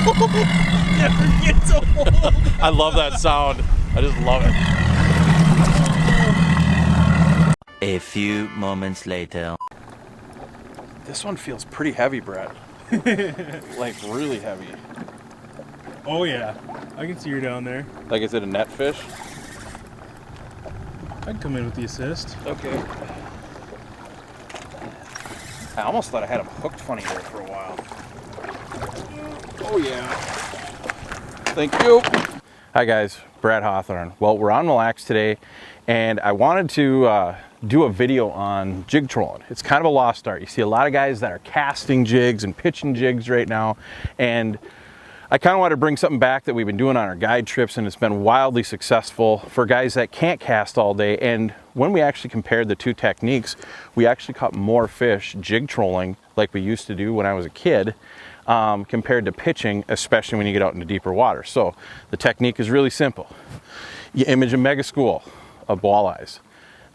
Never gets old. I love that sound. I just love it. A few moments later. This one feels pretty heavy, Brad. Like really heavy. Oh yeah, I can see you're down there. Like, is it a net fish? I'd come in with the assist. Okay. I almost thought I had him hooked funny there for a while. Oh yeah. Thank you. Hi guys, Brad Hawthorne. Well, we're on Mille Lacs today, and I wanted to do a video on jig trolling. It's kind of a lost art. You see a lot of guys that are casting jigs and pitching jigs right now, and I kind of want to bring something back that we've been doing on our guide trips, and it's been wildly successful for guys that can't cast all day. And when we actually compared the two techniques, we actually caught more fish jig trolling like we used to do when I was a kid, compared to pitching, especially when you get out into deeper water. So the technique is really simple. You image a mega school of walleyes.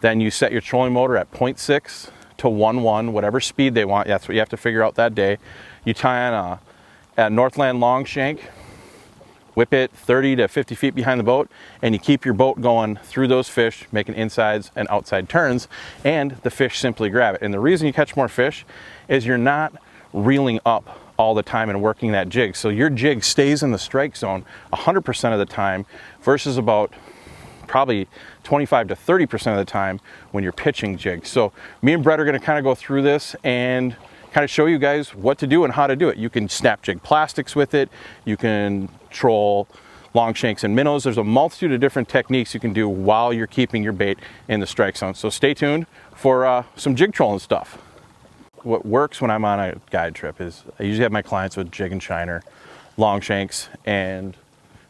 Then you set your trolling motor at 0.6 to 1.1, whatever speed they want. That's what you have to figure out that day. You tie on a Northland long shank, whip it 30 to 50 feet behind the boat, and you keep your boat going through those fish, making insides and outside turns, and the fish simply grab it. And the reason you catch more fish is you're not reeling up all the time and working that jig. So your jig stays in the strike zone 100% of the time versus about probably 25 to 30% of the time when you're pitching jigs. So me and Brett are going to kind of go through this and kind of show you guys what to do and how to do it. You can snap jig plastics with it. You can troll long shanks and minnows. There's a multitude of different techniques you can do while you're keeping your bait in the strike zone. So stay tuned for some jig trolling stuff. What works when I'm on a guide trip is I usually have my clients with jig and shiner, long shanks, and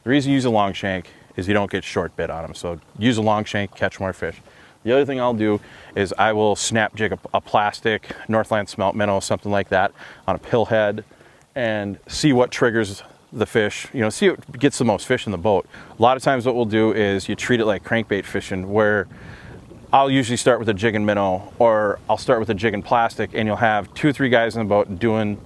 the reason you use a long shank is you don't get short bit on them. So use a long shank, catch more fish. The other thing I'll do is I will snap jig a plastic Northland smelt minnow, something like that, on a pill head and see what triggers the fish, you know, see what gets the most fish in the boat. A lot of times what we'll do is you treat it like crankbait fishing, where I'll usually start with a jig and minnow, or I'll start with a jig and plastic, and you'll have 2 or 3 guys in the boat doing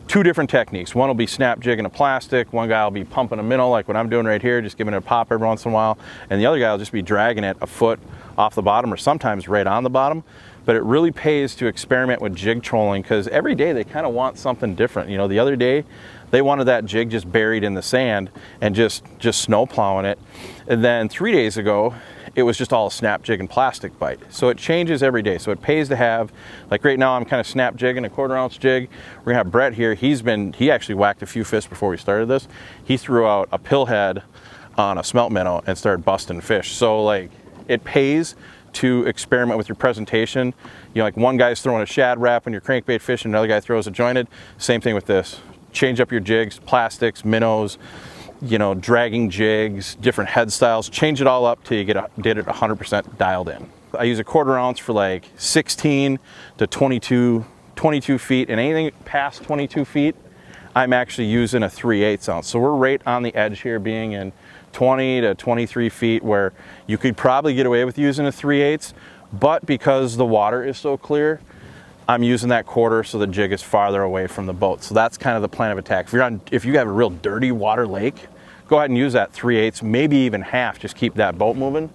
2 different techniques. One will be snap jigging a plastic, one guy will be pumping a minnow like what I'm doing right here, just giving it a pop every once in a while, and the other guy will just be dragging it a foot off the bottom or sometimes right on the bottom. But it really pays to experiment with jig trolling, because every day they kind of want something different. You know, the other day they wanted that jig just buried in the sand and just snow plowing it, and then 3 days ago it was just all a snap jig and plastic bite. So it changes every day. So it pays to have, like right now I'm kind of snap jigging a 1/4 ounce jig. We're gonna have Brett here. He actually whacked a few fish before we started this. He threw out a pill head on a smelt minnow and started busting fish. So like, it pays to experiment with your presentation. You know, like one guy's throwing a shad wrap when you're crankbait fishing, another guy throws a jointed. Same thing with this. Change up your jigs, plastics, minnows, you know, dragging jigs, different head styles, change it all up till you get it 100% dialed in. I use a 1/4 ounce for like 16 to 22 feet, and anything past 22 feet, I'm actually using a 3/8 ounce. So we're right on the edge here, being in 20 to 23 feet, where you could probably get away with using a 3/8, but because the water is so clear, I'm using that 1/4 so the jig is farther away from the boat. So that's kind of the plan of attack. If you have a real dirty water lake, go ahead and use that 3/8, maybe even half, just keep that boat moving.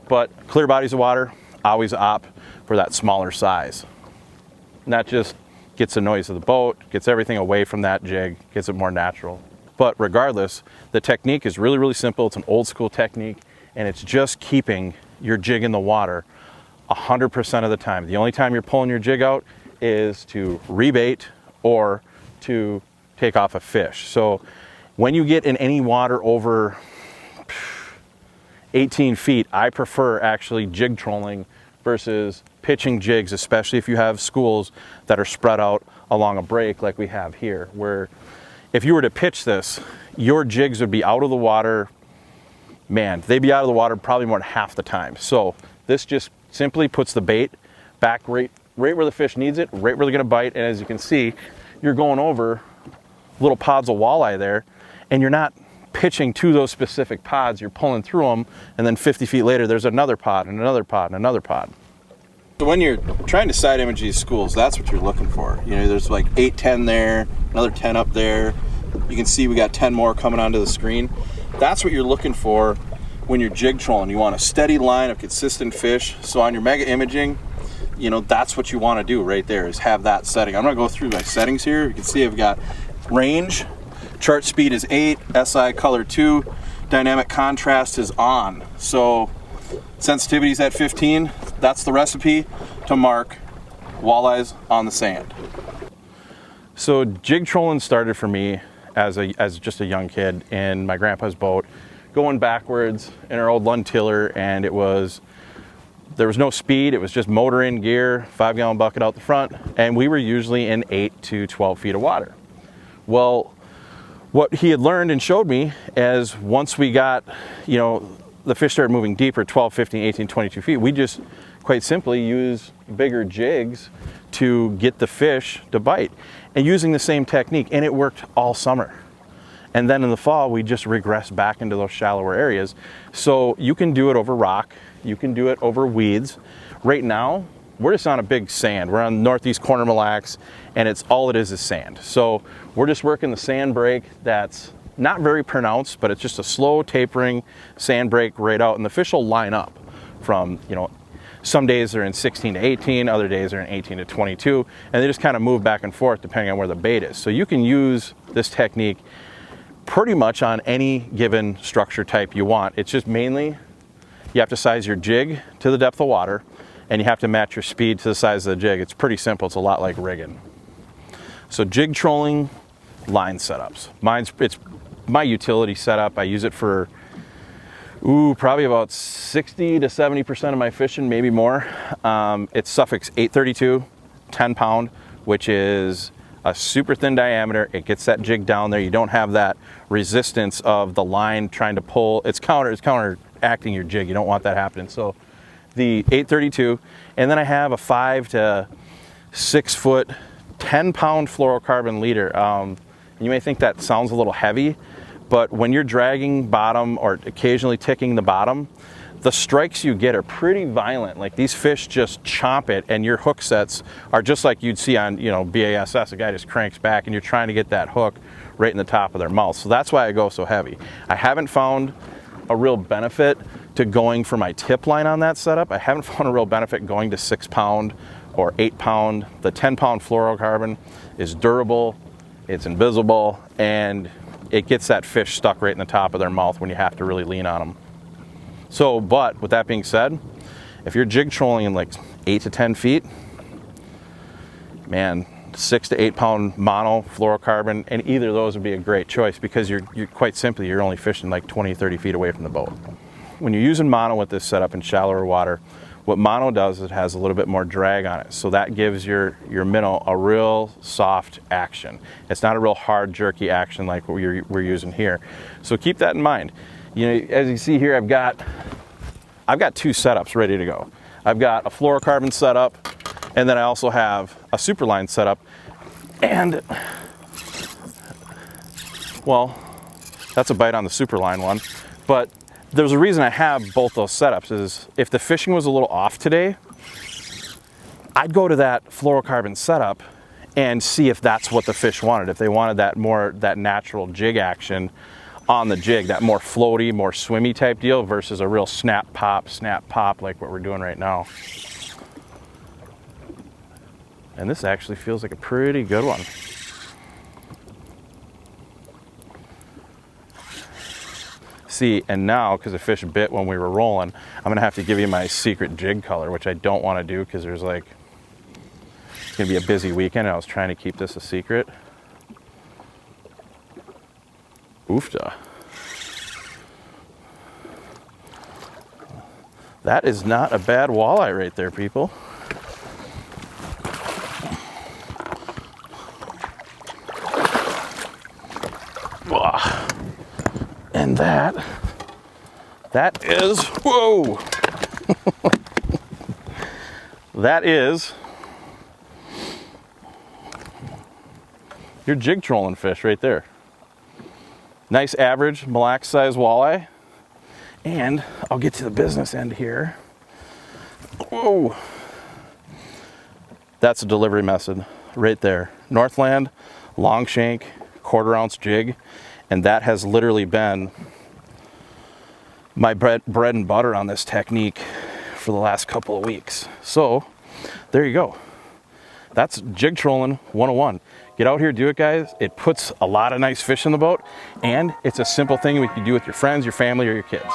But clear bodies of water, always opt for that smaller size. And that just gets the noise of the boat, gets everything away from that jig, gets it more natural. But regardless, the technique is really, really simple. It's an old school technique, and it's just keeping your jig in the water 100% of the time. The only time you're pulling your jig out is to rebait or to take off a fish. So when you get in any water over 18 feet, I prefer actually jig trolling versus pitching jigs, especially if you have schools that are spread out along a break like we have here, where if you were to pitch this, your jigs would be out of the water, man, they'd be out of the water probably more than half the time. So this just simply puts the bait back right where the fish needs it, right where they're gonna bite. And as you can see, you're going over little pods of walleye there, and you're not pitching to those specific pods, you're pulling through them, and then 50 feet later, there's another pod and another pod and another pod. So when you're trying to side image these schools, that's what you're looking for. You know, there's like 8, 10 there, another 10 up there, You can see we got 10 more coming onto the screen. That's what you're looking for when you're jig trolling. You want a steady line of consistent fish. So on your mega imaging, you know, that's what you want to do right there, is have that setting. I'm going to go through my settings here. You can see I've got range, chart speed is 8, SI color 2, dynamic contrast is on. So sensitivity is at 15. That's the recipe to mark walleyes on the sand. So jig trolling started for me as just a young kid in my grandpa's boat, going backwards in our old Lund tiller, and there was no speed. It was just motor in, gear, 5-gallon bucket out the front, and we were usually in 8 to 12 feet of water. Well, what he had learned and showed me is once we got, you know, the fish started moving deeper, 12, 15, 18, 22 feet, we just quite simply use bigger jigs to get the fish to bite, and using the same technique, and it worked all summer. And then in the fall, we just regress back into those shallower areas. So you can do it over rock, you can do it over weeds. Right now, we're just on a big sand. We're on northeast corner Mille Lacs, and it's all it is sand. So we're just working the sand break that's not very pronounced, but it's just a slow tapering sand break right out, and the fish will line up from, you know, some days they're in 16 to 18, other days they're in 18 to 22, and they just kind of move back and forth depending on where the bait is. So you can use this technique pretty much on any given structure type you want. It's just mainly you have to size your jig to the depth of water, and you have to match your speed to the size of the jig. It's pretty simple. It's a lot like rigging. So jig trolling line setups. It's my utility setup. I use it for probably about 60 to 70% of my fishing, maybe more. It's Suffolk's 832, 10 pound, which is a super thin diameter. It gets that jig down there. You don't have that resistance of the line trying to pull. It's counteracting your jig. You don't want that happening. So the 832, and then I have a 5 to 6 foot, 10 pound fluorocarbon leader. You may think that sounds a little heavy, but when you're dragging bottom or occasionally ticking the bottom, the strikes you get are pretty violent. Like these fish just chomp it, and your hook sets are just like you'd see on, you know, BASS. A guy just cranks back and you're trying to get that hook right in the top of their mouth. So that's why I go so heavy. I haven't found a real benefit to going for my tip line on that setup. I haven't found a real benefit going to 6 pound or 8 pound. The 10 pound fluorocarbon is durable, it's invisible, and it gets that fish stuck right in the top of their mouth when you have to really lean on them. So, but with that being said, if you're jig trolling in like 8 to 10 feet, man, 6 to 8 pound mono fluorocarbon, and either of those would be a great choice, because you're quite simply, you're only fishing like 20, 30 feet away from the boat. When you're using mono with this setup in shallower water, what mono does is it has a little bit more drag on it. So that gives your minnow a real soft action. It's not a real hard, jerky action like what we're using here. So keep that in mind. You know, as you see here, I've got 2 setups ready to go. I've got a fluorocarbon setup, and then I also have a superline setup. And, well, that's a bite on the superline one. But there's a reason I have both those setups, is if the fishing was a little off today, I'd go to that fluorocarbon setup and see if that's what the fish wanted. If they wanted that natural jig action on the jig, that more floaty, more swimmy type deal versus a real snap pop like what we're doing right now. And this actually feels like a pretty good one. See, and now, because the fish bit when we were rolling, I'm gonna have to give you my secret jig color, which I don't want to do because it's gonna be a busy weekend, and I was trying to keep this a secret. Oofta. That is not a bad walleye right there, people. And that is, whoa! That is your jig trolling fish right there. Nice average Mille Lacs size walleye. And I'll get to the business end here. Whoa! That's a delivery method right there. Northland, long shank, 1/4 ounce jig, and that has literally been my bread and butter on this technique for the last couple of weeks. So there you go. That's jig trolling 101. Get out here, do it, guys. It puts a lot of nice fish in the boat, and it's a simple thing you can do with your friends, your family, or your kids.